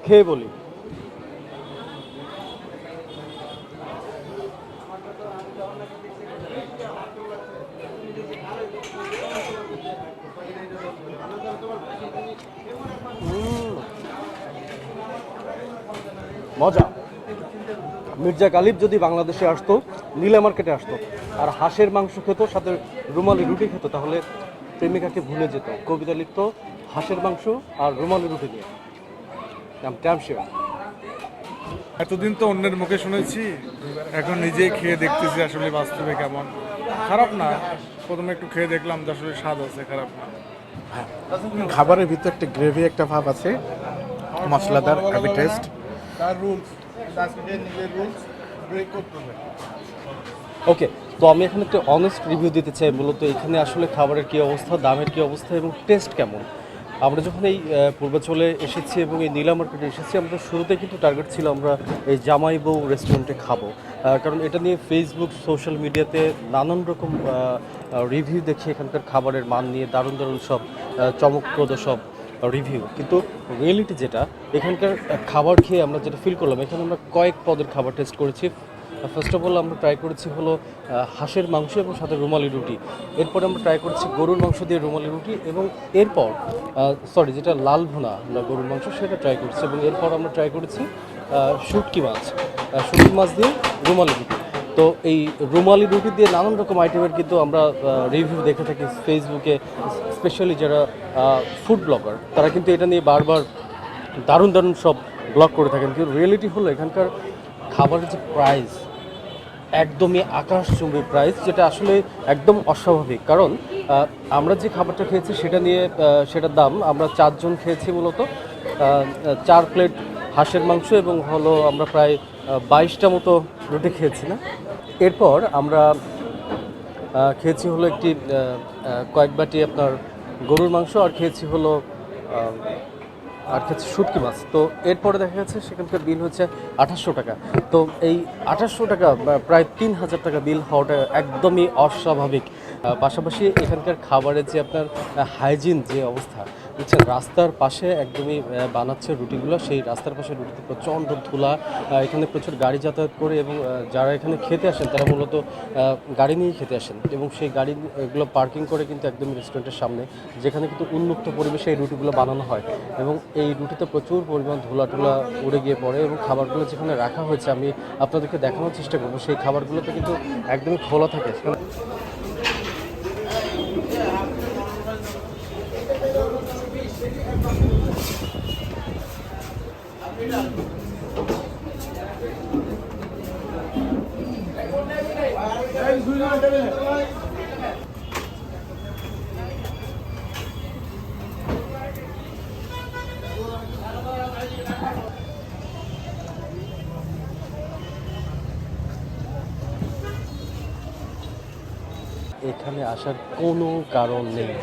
খেয়ে বলি। মজা। মির্জা গালিব যদি বাংলাদেশে আসতো, নীলা মার্কেটে আসতো আর হাঁসের মাংস খেত, সাথে রুমালি রুটি খেত, তাহলে প্রেমিকাকে ভুলে যেত। কবিতা লিখত হাঁসের মাংস আর রুমালি রুটি দিয়ে। Damn sure. এতদিন তো অন্যের মুখে শুনেছি, এখন নিজেই খেয়ে দেখতেছি আসলে বাস্তবে কেমন। খারাপ না, প্রথমে একটু খেয়ে দেখলাম যে আসলে স্বাদ আছে, খারাপ না। খাবারের ভিতর একটা গ্রেভি একটা ভাব আছে, মশলাদার হেভি টেস্ট। ওকে, তো আমি এখানে একটা অনেস্ট রিভিউ দিতে চাই। মূলত এখানে আসলে খাবারের কী অবস্থা, দামের কী অবস্থা এবং টেস্ট কেমন। আমরা যখন এই পূর্বাঞ্চলে এসেছি এবং এই নীলা মার্কেটে এসেছি, আমরা শুরুতে কিন্তু টার্গেট ছিল আমরা এই জামাই বউ রেস্টুরেন্টে খাবো, কারণ এটা নিয়ে ফেসবুক সোশ্যাল মিডিয়াতে নানান রকম রিভিউ দেখি এখানকার খাবারের মান নিয়ে, দারুণ দারুণ সব চমকপ্রদ সব রিভিউ। কিন্তু রিয়েলিটি যেটা, এখানকার খাবার খেয়ে আমরা যেটা ফিল করলাম, এখানে আমরা কয়েক পদের খাবার টেস্ট করেছি। ফার্স্ট অফ অল আমরা ট্রাই করেছি হলো হাঁসের মাংস এবং সাথে রুমালি রুটি। এরপরে আমরা ট্রাই করেছি গরুর মাংস দিয়ে রুমালি রুটি, এবং এরপর যেটা লাল ভুনা আমরা গরুর মাংস সেটা ট্রাই করেছি, এবং এরপর আমরা ট্রাই করেছি শুটকি মাছ দিয়ে রুমালি রুটি। তো এই রুমালি রুটি দিয়ে নানান রকম আইটেমের কিন্তু আমরা রিভিউ দেখে থাকি ফেসবুকে, স্পেশালি যারা ফুড ব্লগার, তারা কিন্তু এটা নিয়ে বারবার দারুণ দারুণ সব ব্লগ করে থাকেন। কিন্তু রিয়েলিটি হলো এখানকার খাবারের যে প্রাইস, একদমই আকাশচুম্বী প্রাইস, যেটা আসলে একদম অস্বাভাবিক। কারণ আমরা যে খাবারটা খেয়েছি সেটার দাম, আমরা 4 জন খেয়েছি মূলত 4 প্লেট হাঁসের মাংস এবং হলো আমরা প্রায় 22টা মতো রুটি খেয়েছি না। এরপর আমরা খেয়েছি হলো কয়েক বাটি আপনার গরুর মাংস, আর খেয়েছি শুটকি মাছ। তো এরপরে দেখা গেছে সেখানকার বিল হচ্ছে 2800 টাকা। তো এই 2800 টাকা প্রায় 3000 টাকা বিল হওয়াটা একদমই অস্বাভাবিক। পাশাপাশি এখানকার খাবারের যে আপনার হাইজিন যে অবস্থা, বুঝছেন, রাস্তার পাশে একদমই বানাচ্ছে রুটিগুলো, সেই রাস্তার পাশে রুটিতে প্রচণ্ড ধুলা, এখানে প্রচুর গাড়ি যাতায়াত করে, এবং যারা এখানে খেতে আসেন তারা মূলত গাড়ি নিয়েই খেতে আসেন, এবং সেই গাড়িগুলো পার্কিং করে কিন্তু একদম রেস্টুরেন্টের সামনে, যেখানে কিন্তু উন্মুক্ত পরিবেশে এই রুটিগুলো বানানো হয়, এবং এই রুটিতে প্রচুর পরিমাণ ধুলা উড়ে গিয়ে পড়ে, এবং খাবারগুলো যেখানে রাখা হয়েছে আমি আপনাদেরকে দেখানোর চেষ্টা করবো, সেই খাবারগুলোতে কিন্তু একদমই খোলা থাকে। এখানে আসার কোনো কারণ নেই।